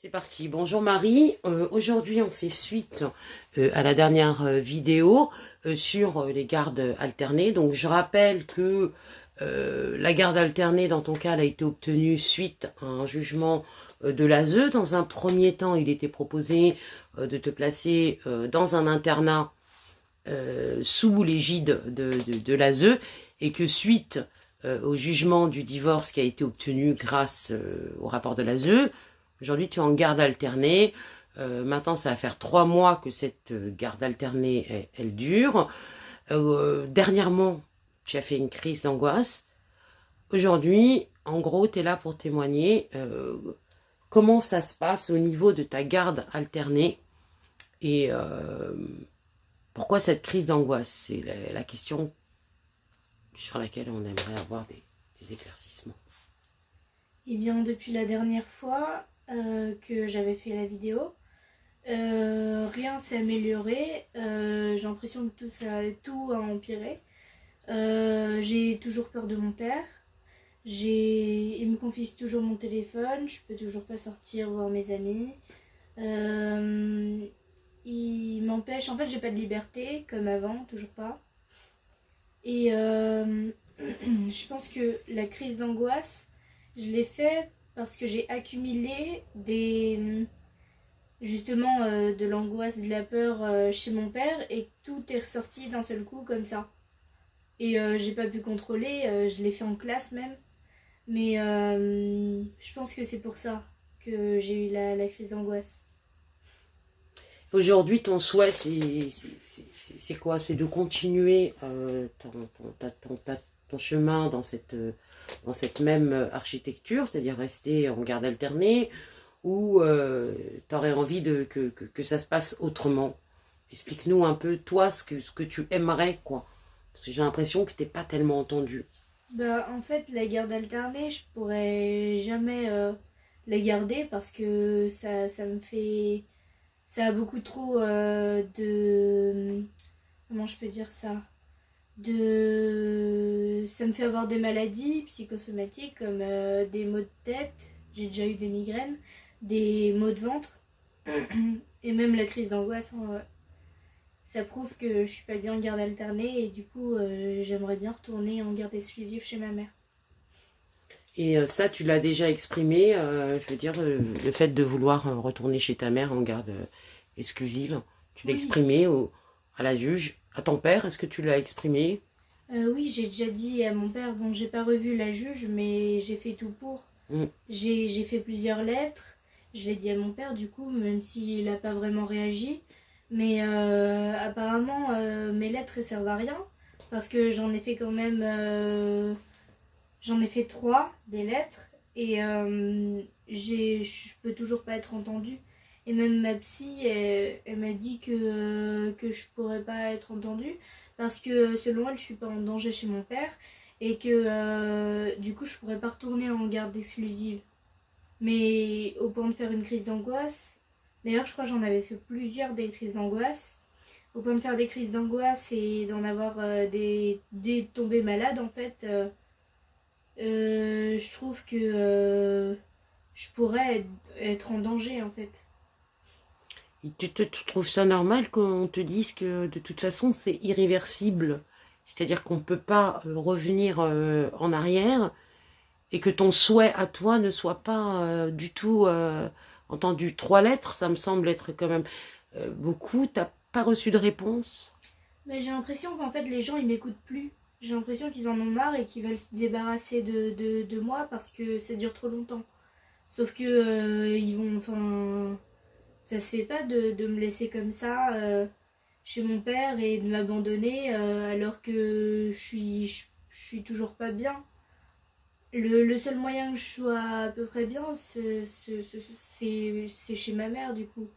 C'est parti. Bonjour Marie. Aujourd'hui, on fait suite à la dernière vidéo sur les gardes alternées. Donc, je rappelle que la garde alternée, dans ton cas, elle a été obtenue suite à un jugement de l'ASE. Dans un premier temps, il était proposé de te placer dans un internat sous l'égide de l'ASE et que suite au jugement du divorce qui a été obtenu grâce au rapport de l'ASE, aujourd'hui, tu es en garde alternée. Maintenant, ça va faire 3 mois que cette garde alternée, elle dure. Dernièrement, tu as fait une crise d'angoisse. Aujourd'hui, en gros, tu es là pour témoigner comment ça se passe au niveau de ta garde alternée et pourquoi cette crise d'angoisse. C'est la question sur laquelle on aimerait avoir des éclaircissements. Eh bien, depuis la dernière fois que j'avais fait la vidéo, rien s'est amélioré. J'ai l'impression que tout a empiré. J'ai toujours peur de mon père. Il me confisque toujours mon téléphone. Je peux toujours pas sortir voir mes amis. Il m'empêche. En fait, j'ai pas de liberté comme avant, toujours pas. Et je pense que la crise d'angoisse, je l'ai fait parce que j'ai accumulé justement de l'angoisse, de la peur chez mon père et tout est ressorti d'un seul coup comme ça. Et j'ai pas pu contrôler, je l'ai fait en classe même. Mais je pense que c'est pour ça que j'ai eu la crise d'angoisse. Aujourd'hui, ton souhait, c'est quoi? C'est de continuer ton chemin dans cette même architecture, c'est-à-dire rester en garde alternée, ou tu aurais envie que ça se passe autrement? Explique-nous un peu, toi, ce que tu aimerais, quoi. Parce que j'ai l'impression que tu n'es pas tellement entendu. Bah, en fait, la garde alternée, je pourrais jamais la garder parce que ça me fait. Ça a beaucoup trop de. Comment je peux dire ça? Ça me fait avoir des maladies psychosomatiques comme des maux de tête. J'ai déjà eu des migraines, des maux de ventre et même la crise d'angoisse. Ça prouve que je suis pas bien en garde alternée et du coup, j'aimerais bien retourner en garde exclusive chez ma mère. Et ça, tu l'as déjà exprimé, je veux dire, le fait de vouloir retourner chez ta mère en garde exclusive, tu l'as Oui, exprimé à la juge, à ton père, est-ce que tu l'as exprimé? oui, j'ai déjà dit à mon père, bon, j'ai pas revu la juge, mais j'ai fait tout pour. Mm. J'ai fait plusieurs lettres, je l'ai dit à mon père du coup, même s'il n'a pas vraiment réagi. Mais apparemment, mes lettres ne servent à rien, parce que j'en ai fait quand même. J'en ai fait 3 des lettres, et je peux toujours pas être entendue. Et même ma psy, elle m'a dit que je pourrais pas être entendue, parce que selon elle, je suis pas en danger chez mon père, et que du coup, je pourrais pas retourner en garde exclusive. Mais au point de faire une crise d'angoisse, d'ailleurs je crois que j'en avais fait plusieurs des crises d'angoisse, au point de faire des crises d'angoisse et d'en avoir des tombées malades en fait, je trouve que je pourrais être en danger en fait. Et tu trouves ça normal qu'on te dise que de toute façon c'est irréversible, c'est-à-dire qu'on ne peut pas revenir en arrière et que ton souhait à toi ne soit pas du tout entendu? 3 lettres, ça me semble être quand même beaucoup. T'as pas reçu de réponse? Mais j'ai l'impression qu'en fait les gens ils m'écoutent plus. J'ai l'impression qu'ils en ont marre et qu'ils veulent se débarrasser de moi parce que ça dure trop longtemps. Sauf que ils vont. Enfin. Ça se fait pas de me laisser comme ça chez mon père et de m'abandonner alors que je suis toujours pas bien. Le seul moyen que je sois à peu près bien, c'est chez ma mère du coup.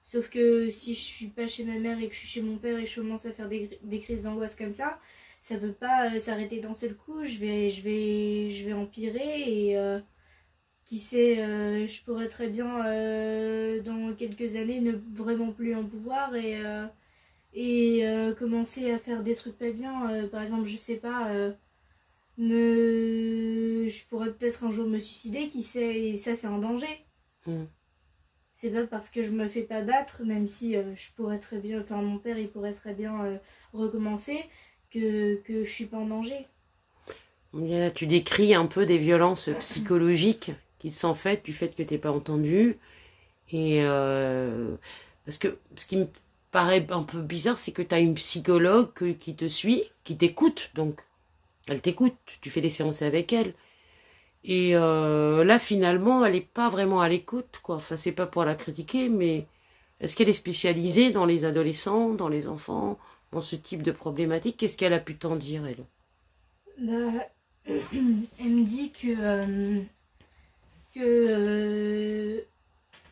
Sauf que si je suis pas chez ma mère et que je suis chez mon père et je commence à faire des crises d'angoisse comme ça peut pas s'arrêter d'un seul coup. Je vais empirer et qui sait, je pourrais très bien dans quelques années ne vraiment plus en pouvoir et commencer à faire des trucs pas bien. Par exemple, je sais pas, je pourrais peut-être un jour me suicider, qui sait, et ça c'est un danger. Mm. c'est pas parce que je me fais pas battre, même si je pourrais très bien, enfin mon père il pourrait très bien recommencer, que je suis pas en danger. Là, tu décris un peu des violences psychologiques qui sont faites du fait que t'es pas entendu. Et parce que ce qui me paraît un peu bizarre, c'est que tu as une psychologue qui te suit, qui t'écoute. Donc, elle t'écoute, tu fais des séances avec elle. Et là, finalement, elle n'est pas vraiment à l'écoute, quoi. Enfin, c'est pas pour la critiquer, mais est-ce qu'elle est spécialisée dans les adolescents, dans les enfants, dans ce type de problématique? Qu'est-ce qu'elle a pu t'en dire, elle? Bah, elle me dit que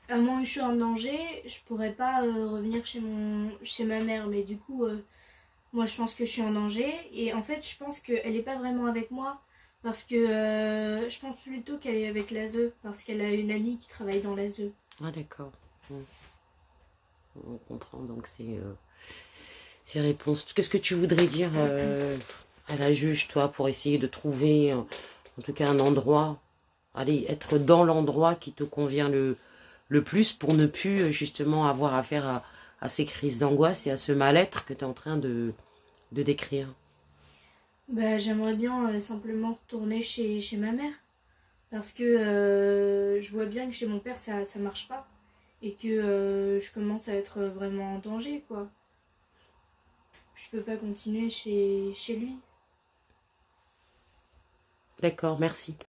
à moins que je sois en danger, je pourrais pas revenir chez ma mère. Mais du coup, moi, je pense que je suis en danger. Et en fait, je pense qu'elle est pas vraiment avec moi. Parce que je pense plutôt qu'elle est avec l'ASE. Parce qu'elle a une amie qui travaille dans l'ASE. Ah, d'accord. On comprend donc ces réponses. Qu'est-ce que tu voudrais dire à la juge, toi, pour essayer de trouver, en tout cas, un endroit, allez, être dans l'endroit qui te convient le plus pour ne plus, justement, avoir affaire à ces crises d'angoisse et à ce mal-être que tu es en train de décrire? Bah, j'aimerais bien simplement retourner chez ma mère. Parce que je vois bien que chez mon père, ça marche pas. Et que je commence à être vraiment en danger, quoi. Je peux pas continuer chez lui. D'accord, merci.